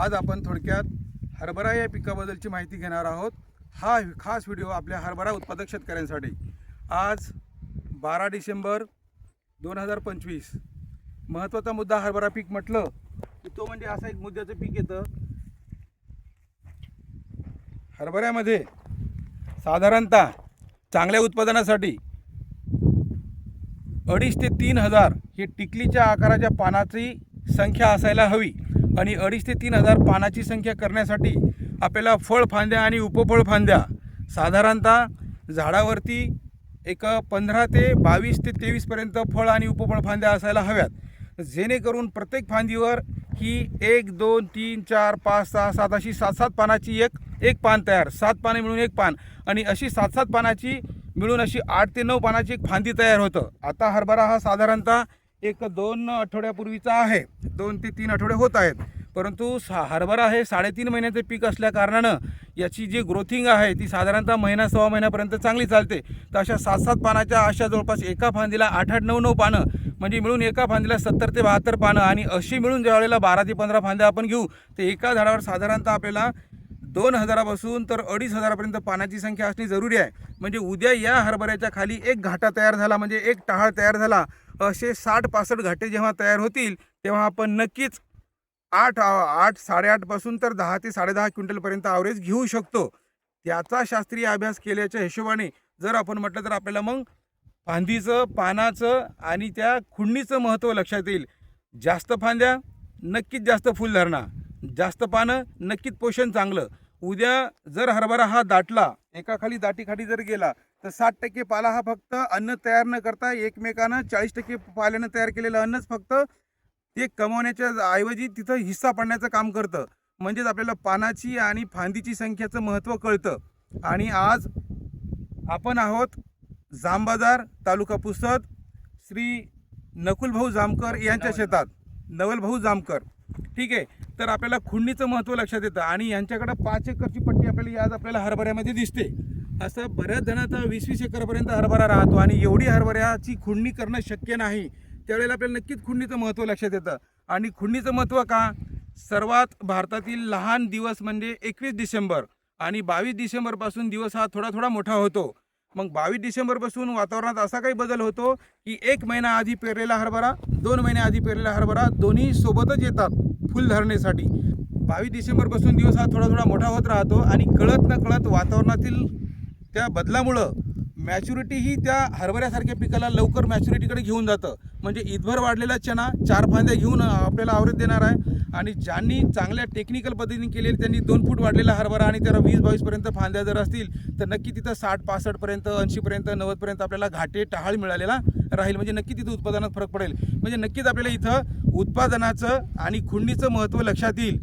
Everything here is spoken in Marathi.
आज आपण थोडक्यात हरभरा या पिकाबद्दलची माहिती घेणार आहोत। हा खास व्हिडिओ आपल्या हरभरा उत्पादक शेतकऱ्यांसाठी। आज 12 डिसेंबर 2025। महत्त्वाचा मुद्दा हरभरा पीक म्हटलं की तो म्हणजे असा एक मुद्द्याचं पीक येतं। हरभऱ्यामध्ये साधारणतः चांगल्या उत्पादनासाठी 2.5 ते 3 हजार ही टिकलीच्या आकाराच्या पानाची संख्या असायला हवी आणि 2.5 ते 3 हजार पानाची संख्या करण्यासाठी आपल्याला फळ फांद्या आणि उपफळ फांद्या साधारणतः झाडावरती एक 15 ते 22 ते 23 पर्यंत फळ आणि उपफळ फांद्या असायला हव्यात, जेणेकरून प्रत्येक फांदीवर ही 1 2 3 4 5 6 7 अशी 7 पानाची एक पान तयार, 7 पाने मिळून एक पान आणि अशी 7 पानाची मिळून अशी 8 ते 9 पानाची एक फांदी तयार होतं। आता हरभरा हा साधारणतः एक 2 आठवड्यापूर्वीचा आहे, 2 ते 3 आठवडे होत आहेत, परंतु हरभरा हे 3.5 महिन्याचे पीक असल्या कारणानं याची जी ग्रोथिंग आहे ती साधारणतः महिना सव्वा महिन्यापर्यंत चांगली चालते। तर अशा 7 पानाच्या अशा जवळपास एका फांदीला 8 9 पानं म्हणजे मिळून एका फांदीला 70 ते 72 पानं आणि अशी मिळून ज्यावेळेला 12 ते 15 फांद्या आपण घेऊ तर एका झाडावर साधारणतः आपल्याला 2000 पासून तर 2500 पर्यंत पानाची संख्या असणे जरुरी आहे। म्हणजे उद्या या हरभऱ्याच्या खाली एक घाटा तयार झाला म्हणजे एक टहाळ तयार झाला, असे 60-65 घाटे जेव्हा तयार होतील तेव्हा आपण नक्कीच 8 पासून तर 10 ते 10.5 क्विंटलपर्यंत ॲव्हरेज घेऊ शकतो। त्याचा शास्त्रीय अभ्यास केल्याच्या हिशोबाने जर आपण म्हटलं तर आपल्याला मग फांदीचं, पानाचं आणि त्या खुडणीचं महत्त्व लक्षात येईल। जास्त फांद्या नक्कीच जास्त फुलधारणा, जास्त पानं नक्कीच पोषण चांगलं। उद्या जर हरभरा हा दाटला, एकाखाली दाटीखाली जर गेला तर 60% पाला हा फक्त अन्न तयार न करता एकमेकांना 40% पाल्यानं तयार केलेलं अन्नच फक्त ते कमवण्याच्या ऐवजी तिथं हिस्सा पडण्याचं काम करतं। म्हणजेच आपल्याला पानाची आणि फांदीची संख्येचं महत्त्व कळतं। आणि आज आपण आहोत जामबाजार, तालुका पुसद, श्री नकुलभाऊ जामकर यांच्या शेतात, नवलभाऊ जामकर, ठीक आहे। तर आपल्याला खुडणीचं महत्त्व लक्षात येतं आणि यांच्याकडे 5 एकरची पट्टी आपल्याला आज आपल्याला हरभऱ्यामध्ये दिसते। असं बऱ्याच जणांचा 20-20 एकरपर्यंत हरभरा राहतो आणि एवढी हरभऱ्याची खुडणी करणं शक्य नाही। त्यावेळेला आपल्याला नक्कीच खुडणीचं महत्त्व लक्षात येतं। आणि खुडणीचं महत्त्व का, सर्वात भारतातील लहान दिवस म्हणजे 21 डिसेंबर आणि 22 डिसेंबरपासून दिवस हा थोडा मोठा होतो। मग 22 डिसेंबरपासून वातावरणात असा काही बदल होतो की 1 महिना आधी पेरलेला हरभरा, 2 महिने आधी पेरलेला हरभरा दोन्ही सोबतच येतात फुलधारणेसाठी। 22 डिसेंबरपासून दिवस हा थोडा मोठा होत राहतो आणि कळत न कळत वातावरणातील त्या बदलामुळं मॅच्युरिटी ही त्या हरभऱ्यासारख्या पिकाला लवकर मॅच्युरिटीकडे घेऊन जातं। म्हणजे ईदभर वाढलेला चणा 4 फांद्या घेऊन आपल्याला ॲव्हरेज देणार आहे आणि ज्यांनी चांगल्या टेक्निकल पद्धतीने केलेली त्यांनी 2 फूट वाढलेला हरभरा आणि त्याला 20-22 पर्यंत फांद्या जर असतील तर नक्की तिथं 60-65 पर्यंत, 80 पर्यंत, 90 पर्यंत आपल्याला घाटे टहाळ मिळालेला राहील। म्हणजे नक्की तिथं उत्पादनात फरक पडेल। म्हणजे नक्कीच आपल्याला इथं उत्पादनाचं आणि खुडणीचं महत्त्व लक्षात येईल।